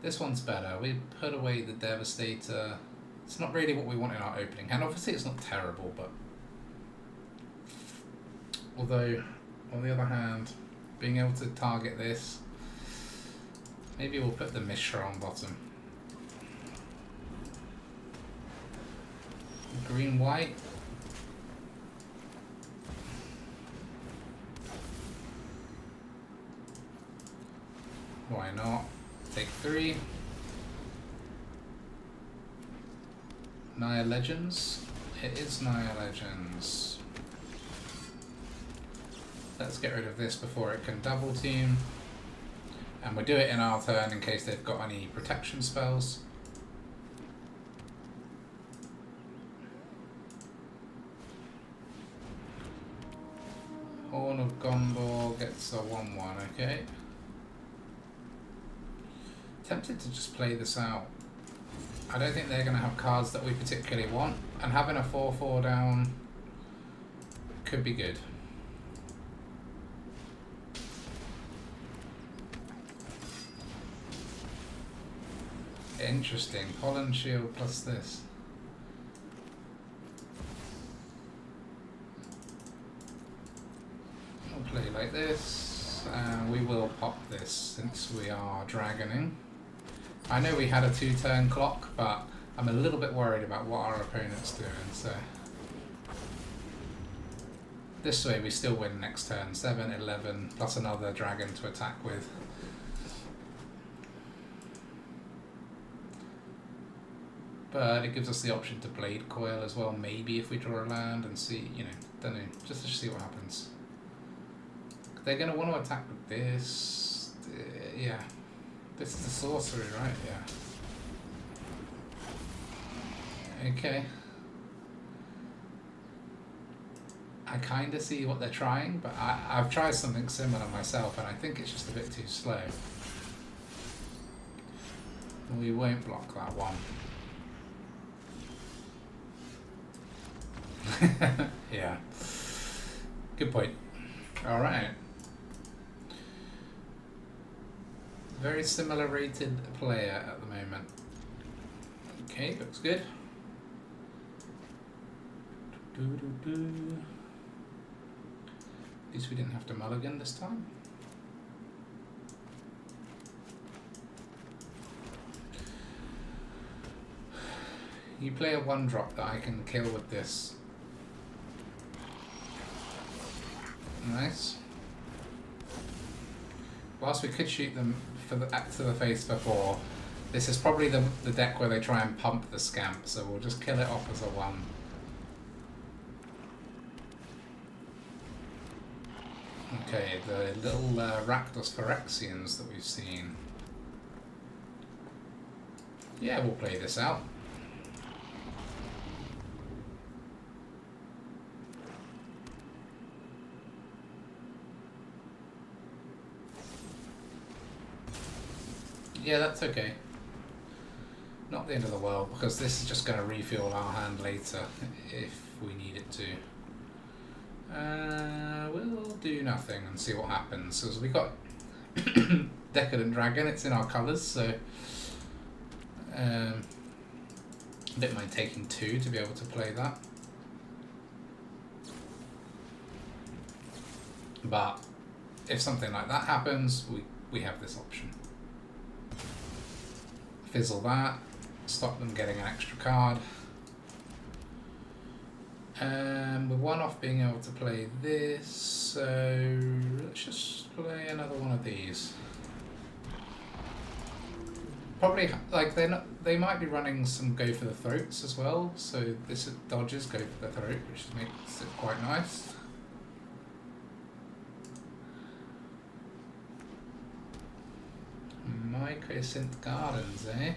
This one's better. We put away the Devastator. It's not really what we want in our opening hand. Obviously it's not terrible, but... Although, on the other hand, being able to target this... Maybe we'll put the Mishra on bottom. Green-white. Why not? Take 3. Naya Legends. It is Naya Legends. Let's get rid of this before it can double team. And we'll do it in our turn in case they've got any protection spells. Horn of Gondor gets a 1/1, okay. Tempted to just play this out. I don't think they're going to have cards that we particularly want, and having a 4/4 down could be good. Interesting. Pollen Shield plus this. We'll play like this, and we will pop this since we are dragoning. I know we had a 2-turn clock, but I'm a little bit worried about what our opponent's doing, so... This way we still win next turn. 7, 11, plus another dragon to attack with. But it gives us the option to Bladecoil as well, maybe if we draw a land and see, you know, don't know, just to see what happens. They're going to want to attack with this. Yeah. This is a sorcery, right? Yeah. Okay. I kind of see what they're trying, but I've tried something similar myself, and I think it's just a bit too slow. We won't block that one. Yeah. Good point. Alright. Very similar rated player at the moment. Okay, looks good. At least we didn't have to mulligan this time. You play a 1-drop that I can kill with this. Nice. Whilst we could shoot them for the to the face for 4, this is probably the deck where they try and pump the scamp, so we'll just kill it off as a 1. Okay, the little Rakdos Phyrexians that we've seen. Yeah, we'll play this out. Yeah, that's okay. Not the end of the world, because this is just going to refuel our hand later if we need it to. We'll do nothing and see what happens. Because we got Decadent Dragon, it's in our colours, so I don't mind taking 2 to be able to play that. But if something like that happens, we have this option. Fizzle that, stop them getting an extra card. We're 1 off being able to play this, so let's just play another one of these. Probably, like, they might be running some go for the throats as well, so this dodges go for the throat, which makes it quite nice. Mycosynth Gardens, eh?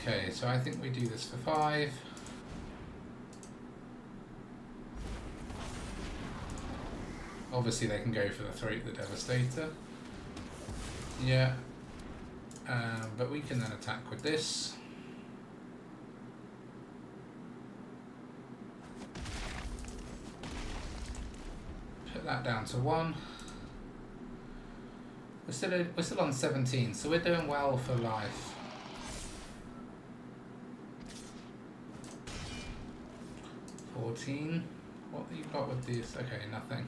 Okay, so I think we do this for 5. Obviously they can go for the Throat the Devastator. Yeah. But we can then attack with this. Put that down to 1. We're still on 17, so we're doing well for life. What have you got with this? Okay, nothing.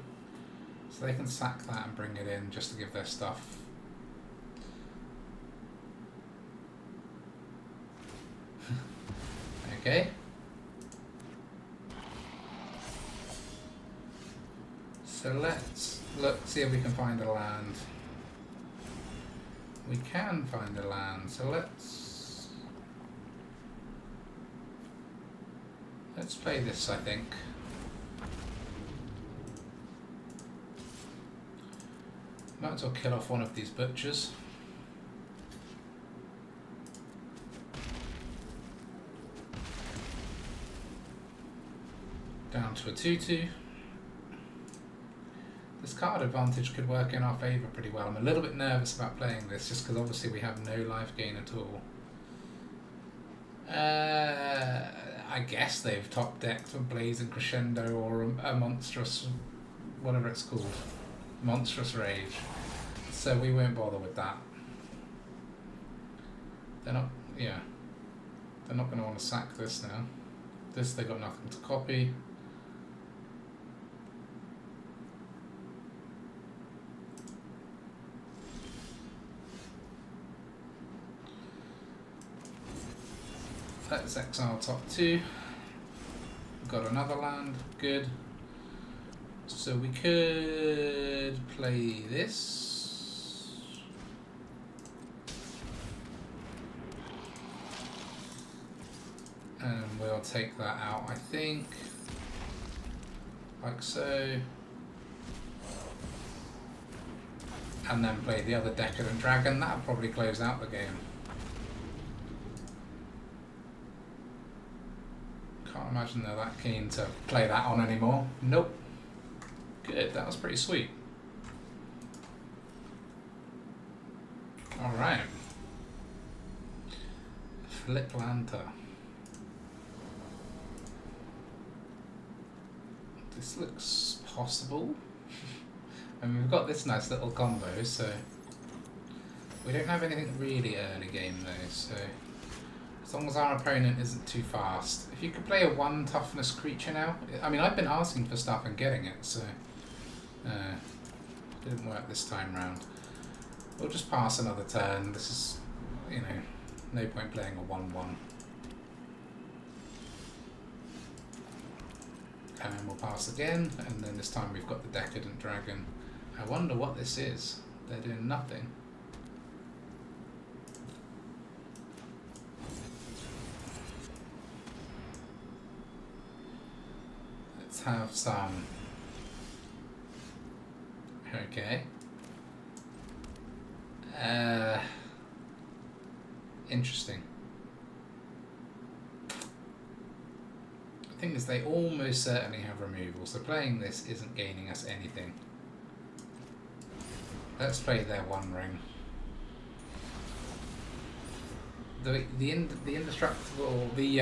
So they can sack that and bring it in just to give their stuff. Okay. So let's see if we can find a land. We can find a land, so let's play this, I think. Might as well kill off one of these butchers. Down to a 2/2. This card advantage could work in our favour pretty well. I'm a little bit nervous about playing this just because obviously we have no life gain at all. I guess they've top decked a Blazing Crescendo or a monstrous, whatever it's called, Monstrous Rage. So we won't bother with that. They're not, yeah. They're not going to want to sack this now. This they got nothing to copy. Let's exile top 2. We've got another land, good. So we could play this. And we'll take that out, I think. Like so. And then play the other Decadent Dragon. That'll probably close out the game. Can't imagine they're that keen to play that on anymore. Nope. Good, that was pretty sweet. Alright. Flip Lanta. This looks possible. I mean, we've got this nice little combo, so we don't have anything really early game though, so as long as our opponent isn't too fast. If you could play a 1 toughness creature now, I mean, I've been asking for stuff and getting it, so didn't work this time round. We'll just pass another turn. This is, you know, no point playing a 1/1. And we'll pass again, and then this time we've got the Decadent Dragon. I wonder what this is. They're doing nothing. Let's have some. Okay. Interesting. The thing is, they almost certainly have removal, so playing this isn't gaining us anything. Let's play their 1 ring. The indestructible, the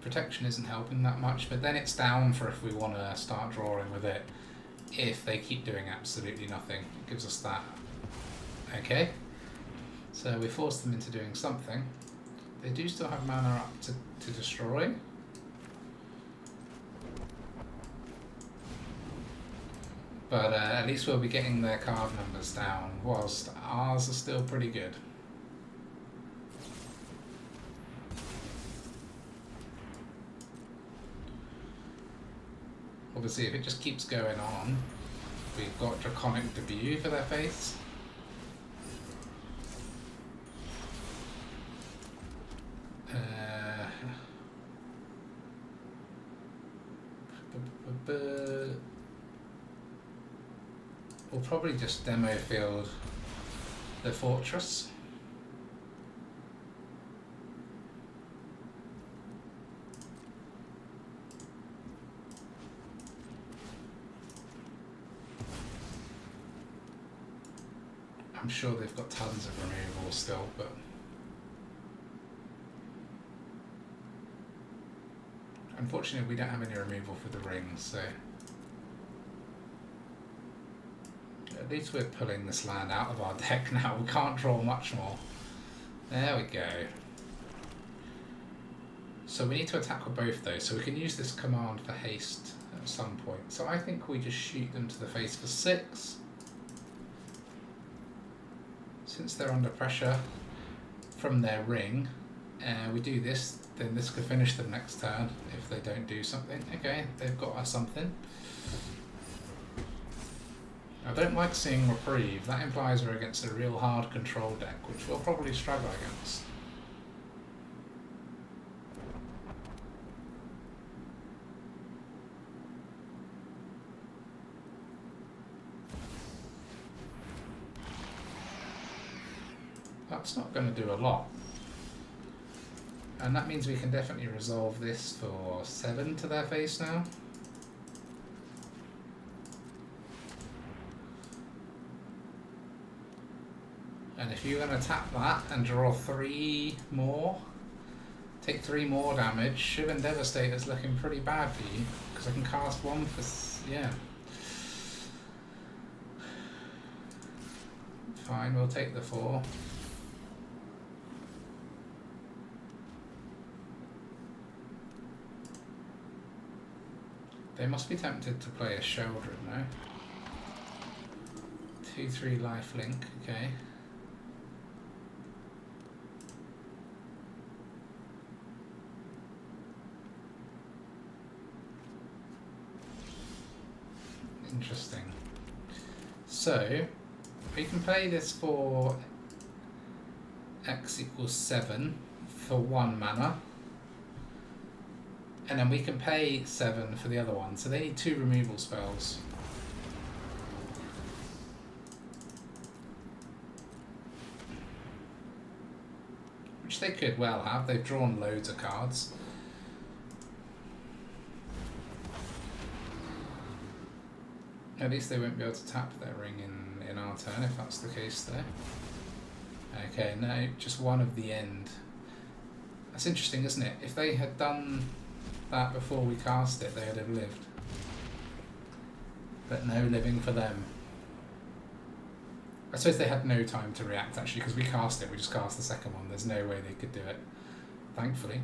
protection isn't helping that much, but then it's down for if we want to start drawing with it. If they keep doing absolutely nothing, it gives us that. Okay, so we force them into doing something. They do still have mana up to destroy. But at least we'll be getting their card numbers down, whilst ours are still pretty good. Obviously, if it just keeps going on, we've got Draconic Debut for their face. We'll probably just demo field the fortress. I'm sure they've got tons of removal still, but unfortunately we don't have any removal for the rings, so at least we're pulling this land out of our deck now. We can't draw much more. There we go. So we need to attack with both those, so we can use this command for haste at some point. So I think we just shoot them to the face for 6. Since they're under pressure from their ring, we do this, then this could finish them next turn if they don't do something. Okay, they've got us something. I don't like seeing reprieve. That implies we're against a real hard control deck, which we'll probably struggle against. That's not going to do a lot. And that means we can definitely resolve this for 7 to their face now. And if you're going to tap that and draw 3 more, take 3 more damage, Shivan Devastator is looking pretty bad for you, because I can cast 1 for... yeah. Fine, we'll take the 4. They must be tempted to play a Sheoldred now. 2/3 lifelink, okay. Interesting. So, we can play this for X equals 7 for 1 mana. And then we can pay 7 for the other one. So they need 2 removal spells. Which they could well have. They've drawn loads of cards. At least they won't be able to tap their ring in our turn, if that's the case there. Okay, no, just 1 of the end. That's interesting, isn't it? If they had done that before we cast it, they would have lived. But no living for them. I suppose they had no time to react, actually, because we cast it, we just cast the second one. There's no way they could do it, thankfully.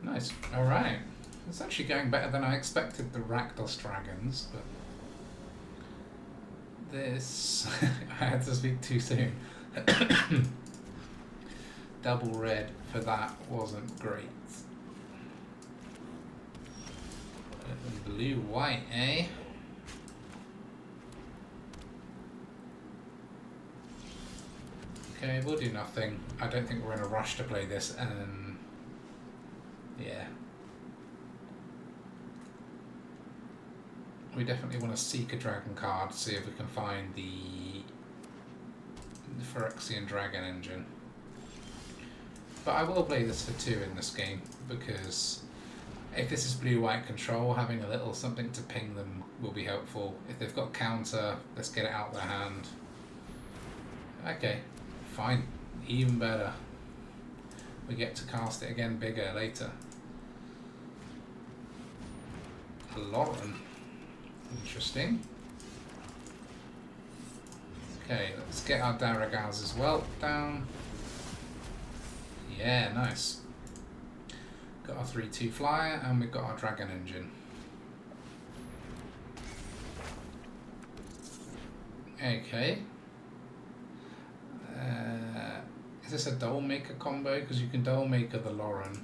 Nice. Alright. It's actually going better than I expected, the Rakdos Dragons, but this... I had to speak too soon. Double red for that wasn't great. Blue white, eh? Okay, we'll do nothing. I don't think we're in a rush to play this, and yeah. We definitely want to seek a dragon card, see if we can find the Phyrexian dragon engine. But I will play this for 2 in this game, because if this is blue-white control, having a little something to ping them will be helpful. If they've got counter, let's get it out their hand. Okay, fine. Even better. We get to cast it again bigger later. Lauren. Interesting. Okay, let's get our Darigaaz as well down. Yeah, nice. Got our 3/2 flyer, and we've got our dragon engine. Okay. Is this a Dole Maker combo? Because you can Dole Maker the Lauren.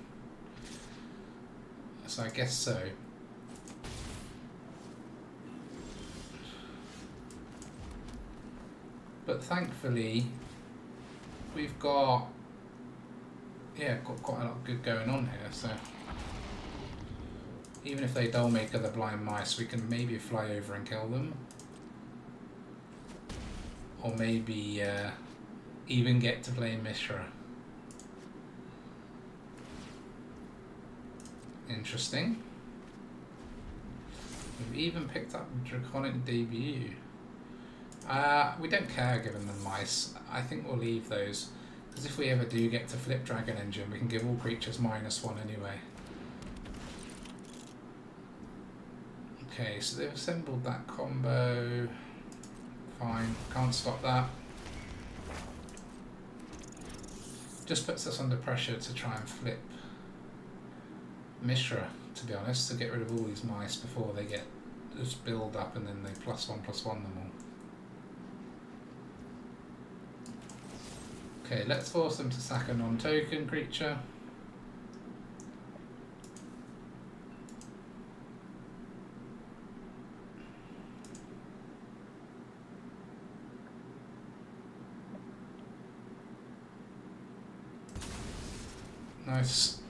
So I guess so. But thankfully, we've got... yeah, got quite a lot of good going on here, so even if they Dole Maker the blind mice, we can maybe fly over and kill them, or maybe even get to play Mishra. Interesting. We've even picked up Draconic Debut. We don't care giving them mice. I think we'll leave those. Because if we ever do get to flip Dragon Engine, we can give all creatures -1 anyway. Okay, so they've assembled that combo. Fine, can't stop that. Just puts us under pressure to try and flip Mishra, to be honest, to get rid of all these mice before they get just build up and then they +1/+1 them all. Okay, let's force them to sack a non-token creature. Nice.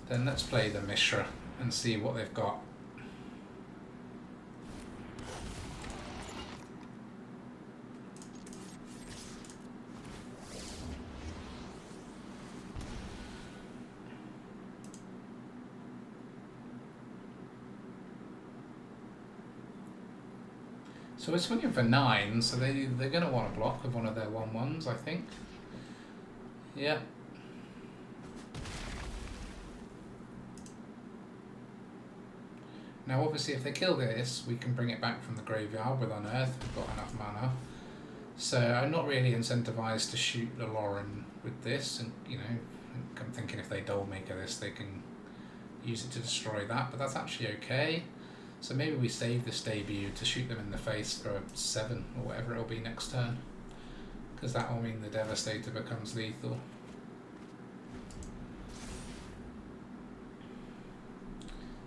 Then let's play the Mishra and see what they've got. So we're swinging for 9, so they're going to want to block with one of their 1/1s, I think. Yeah. Now obviously if they kill this, we can bring it back from the graveyard with Unearth. We've got enough mana. So I'm not really incentivized to shoot the Lauren with this, and you know, I'm thinking if they Dollmaker this, they can use it to destroy that, but that's actually okay. So maybe we save this debut to shoot them in the face for a 7 or whatever it'll be next turn, because that will mean the Devastator becomes lethal.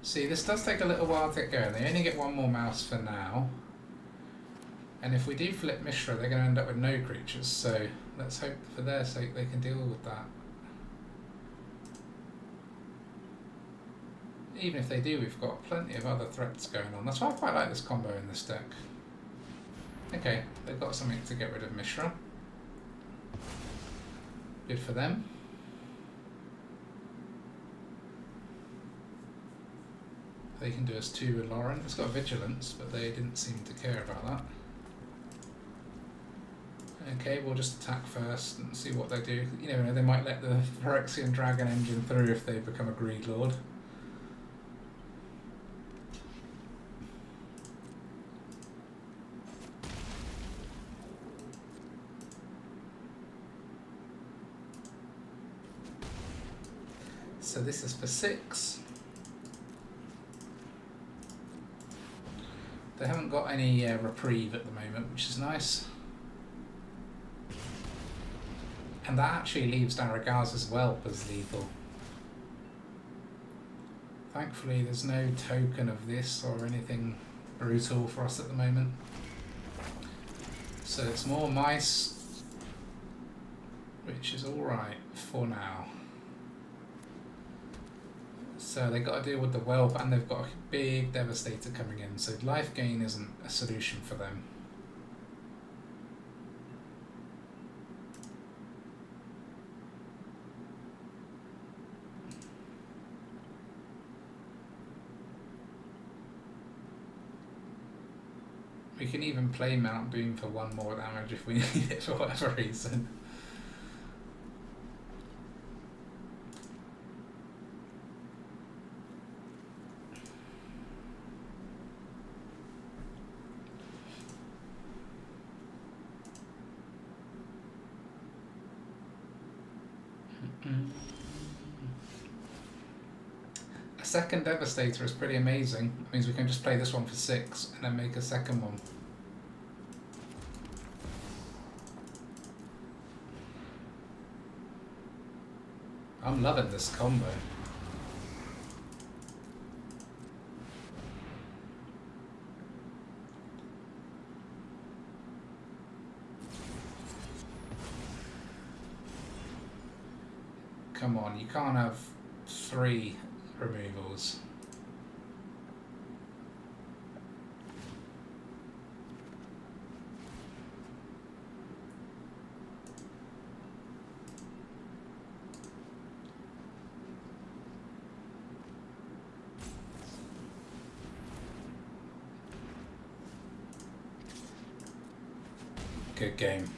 See, this does take a little while to get going. They only get 1 more mouse for now. And if we do flip Mishra, they're going to end up with no creatures, so let's hope for their sake they can deal with that. Even if they do, we've got plenty of other threats going on. That's why I quite like this combo in this deck. Okay, they've got something to get rid of Mishra. Good for them. They can do us 2 with Lauren. It's got Vigilance, but they didn't seem to care about that. Okay, we'll just attack first and see what they do. You never know, they might let the Phyrexian Dragon Engine through if they become a Greed Lord. So this is for 6. They haven't got any reprieve at the moment, which is nice. And that actually leaves Darigaaz as well as lethal. Thankfully there's no token of this or anything brutal for us at the moment. So it's more mice, which is alright for now. So they've got to deal with the Whelp, and they've got a big Devastator coming in, so life gain isn't a solution for them. We can even play Mount Boom for 1 more damage if we need it for whatever reason. A second Devastator is pretty amazing. It means we can just play this one for 6 and then make a second one. I'm loving this combo. Come on, you can't have 3 removals. good game.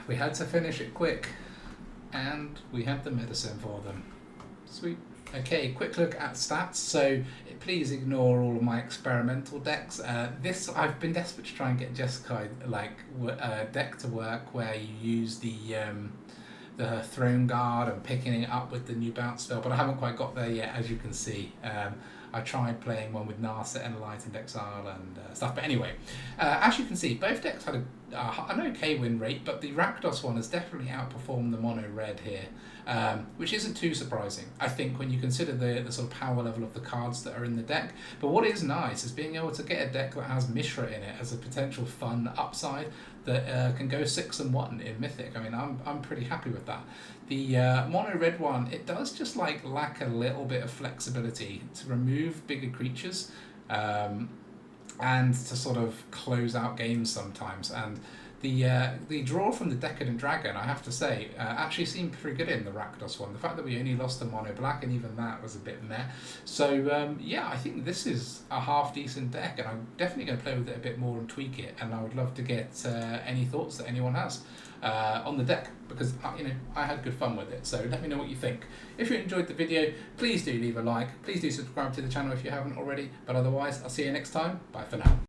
We had to finish it quick, and we had the medicine for them. Sweet. Okay, quick look at stats. So please ignore all of my experimental decks. This I've been desperate to try and get Jeskai deck to work where you use the Throne Guard and picking it up with the new bounce spell, but I haven't quite got there yet, as you can see. I tried playing one with Narset and Enlightened Exile and stuff, but anyway, as you can see, both decks had an okay win rate, but the Rakdos one has definitely outperformed the mono red here, which isn't too surprising, I think, when you consider the sort of power level of the cards that are in the deck. But what is nice is being able to get a deck that has Mishra in it as a potential fun upside that can go 6 and 1 in Mythic. I mean, I'm pretty happy with that. The mono red one, it does just like lack a little bit of flexibility to remove bigger creatures and to sort of close out games sometimes. And the draw from the Decadent Dragon, I have to say, actually seemed pretty good in the Rakdos one. The fact that we only lost to mono black, and even that was a bit meh. So yeah, I think this is a half decent deck, and I'm definitely going to play with it a bit more and tweak it. And I would love to get any thoughts that anyone has on the deck, because I had good fun with it. So let me know what you think. If you enjoyed the video, please do leave a like. Please do subscribe to the channel if you haven't already. But otherwise, I'll see you next time. Bye for now.